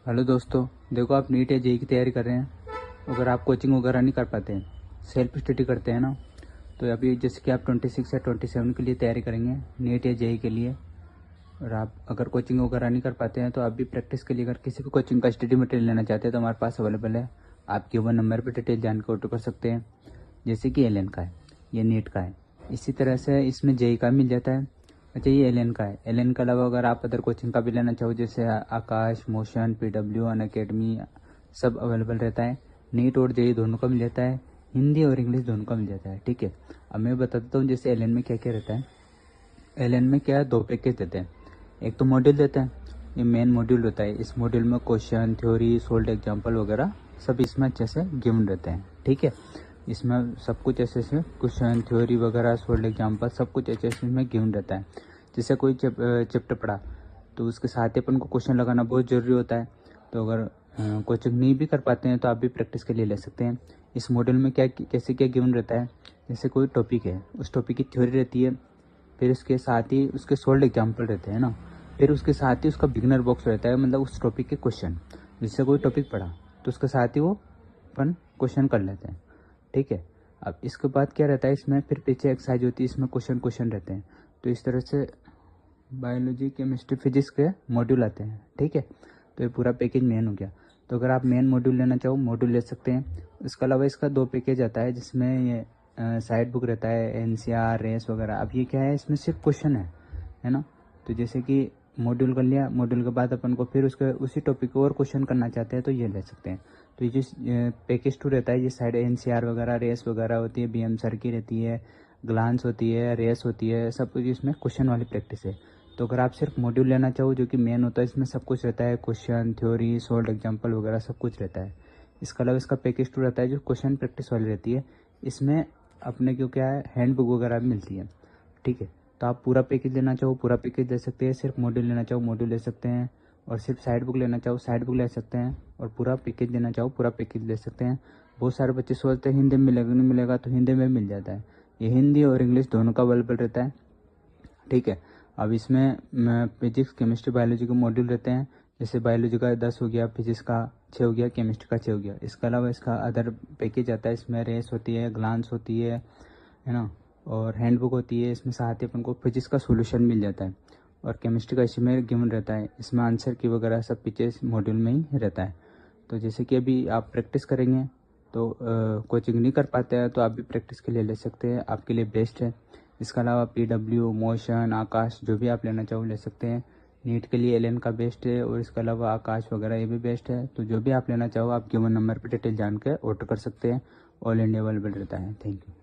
Hello दोस्तों, देखो आप नीट या जेई की तैयारी कर रहे हैं। अगर आप कोचिंग वगैरह नहीं कर पाते हैं, सेल्फ स्टडी करते हैं ना, तो अभी जैसे कि आप 26 या 27 के लिए तैयारी करेंगे नीट या जेई के लिए। और आप अगर कोचिंग वगैरह नहीं कर पाते हैं तो आप भी प्रैक्टिस के लिए अगर किसी भी कोचिंग का स्टडी मटेरियल लेना चाहते हैं तो हमारे पास अवेलेबल है। आप गिवन नंबर पर डिटेल जान के ऑर्डर कर सकते हैं। जैसे कि एल का है, ये नीट का है, इसी तरह से इसमें जेई का मिल जाता है। अच्छा, ये एल का है। एल के अलावा अगर आप अदर कोचिंग का भी लेना चाहो, जैसे आकाश, मोशन, PW, अनअकैडमी, सब अवेलेबल रहता है। नीट और जेई दोनों का मिल जाता है, हिंदी और इंग्लिश दोनों का मिल जाता है। ठीक है, अब मैं बता देता हूँ जैसे एल में क्या क्या रहता है। एल में क्या है, 2 पैकेज देते हैं। एक तो मॉड्यूल देता है, ये मेन मॉड्यूल होता है। इस मॉड्यूल में क्वेश्चन, थ्योरी, सोल्ड एग्जाम्पल वगैरह सब इसमें अच्छे से गिवन रहते हैं। ठीक है, इसमें सब कुछ अच्छे से क्वेश्चन, थ्योरी वगैरह, सोल्ड एग्जाम्पल सब कुछ अच्छे से इसमें गिवन रहता है। जैसे कोई चैप्टर पढ़ा तो उसके साथ ही अपन को क्वेश्चन लगाना बहुत ज़रूरी होता है। तो अगर कोचिंग नहीं भी कर पाते हैं तो आप भी प्रैक्टिस के लिए ले सकते हैं। इस मॉड्यूल में क्या कैसे क्या गिवन रहता है, जैसे कोई टॉपिक है, उस टॉपिक की थ्योरी रहती है, फिर उसके साथ ही उसके सोल्ड एग्जाम्पल रहते हैं ना, फिर उसके साथ ही उसका बिगनर बॉक्स रहता है, मतलब उस टॉपिक के क्वेश्चन। जिससे कोई टॉपिक पढ़ा तो उसके साथ ही वो अपन क्वेश्चन कर लेते हैं। ठीक है, अब इसके बाद क्या रहता है, इसमें फिर पीछे एक्सरसाइज होती है, इसमें क्वेश्चन क्वेश्चन रहते हैं। तो इस तरह से बायोलॉजी, केमिस्ट्री, फिजिक्स के मॉड्यूल आते हैं। ठीक है, तो ये पूरा पैकेज मेन हो गया। तो अगर आप मेन मॉड्यूल लेना चाहो मॉड्यूल ले सकते हैं। इसके अलावा इसका 2 पैकेज आता है, जिसमें ये साइड बुक रहता है, NCR, रेस वगैरह। अब ये क्या है, इसमें सिर्फ क्वेश्चन है ना। तो जैसे कि मॉड्यूल कर लिया, मॉड्यूल के बाद अपन को फिर उसके उसी टॉपिक को और क्वेश्चन करना चाहते हैं तो ये ले सकते हैं। तो ये जो पैकेज 2 रहता है, ये साइड NCR वगैरह, रेस वगैरह होती है, BM सर की रहती है, ग्लांस होती है, रेस होती है, सब कुछ इसमें क्वेश्चन वाली प्रैक्टिस है। तो अगर आप सिर्फ मॉड्यूल लेना चाहो जो कि मेन होता है, इसमें सब कुछ रहता है, क्वेश्चन, थ्योरी, सोल्ड एग्जाम्पल वगैरह सब कुछ रहता है। इसके अलावा इसका पैकेज 2 रहता है जो क्वेश्चन प्रैक्टिस वाली रहती है। इसमें अपने को क्या है, हैंड बुक वगैरह भी मिलती है। ठीक है, तो आप पूरा पैकेज लेना चाहो पूरा पैकेज ले सकते हैं, सिर्फ मॉड्यूल लेना चाहो मॉड्यूल ले सकते हैं, और सिर्फ साइड बुक लेना चाहो साइड बुक ले सकते हैं, और पूरा पैकेज लेना चाहो पूरा पैकेज ले सकते हैं। बहुत सारे बच्चे सोचते हैं हिंदी में मिलेगा नहीं मिलेगा, तो हिंदी में मिल जाता है। ये हिंदी और इंग्लिश दोनों का अवेलेबल रहता है। ठीक है, अब इसमें फिजिक्स, केमिस्ट्री, बायोलॉजी के मॉड्यूल रहते हैं। जैसे बायोलॉजी का 10 हो गया, फिजिक्स का 6 हो गया, केमिस्ट्री का 6 हो गया। इसके अलावा इसका अदर पैकेज आता है, इसमें रेस होती है, ग्लांस होती है ना, और हैंडबुक होती है। इसमें साथ ही अपन को फिजिक्स का सोल्यूशन मिल जाता है, और केमिस्ट्री का इसमें गिवन रहता है। इसमें आंसर की वगैरह सब पीछे इस मॉड्यूल में ही रहता है। तो जैसे कि अभी आप प्रैक्टिस करेंगे तो कोचिंग नहीं कर पाते हैं तो आप भी प्रैक्टिस के लिए ले सकते हैं, आपके लिए बेस्ट है। इसके अलावा PW, मोशन, आकाश जो भी आप लेना चाहो ले सकते हैं। नीट के लिए LN का बेस्ट है, और इसके अलावा आकाश वगैरह ये भी बेस्ट है। तो जो भी आप लेना चाहो आप गिवन नंबर पर डिटेल जान के ऑर्डर कर सकते हैं। ऑल इंडिया अवेलेबल रहता है। Thank you.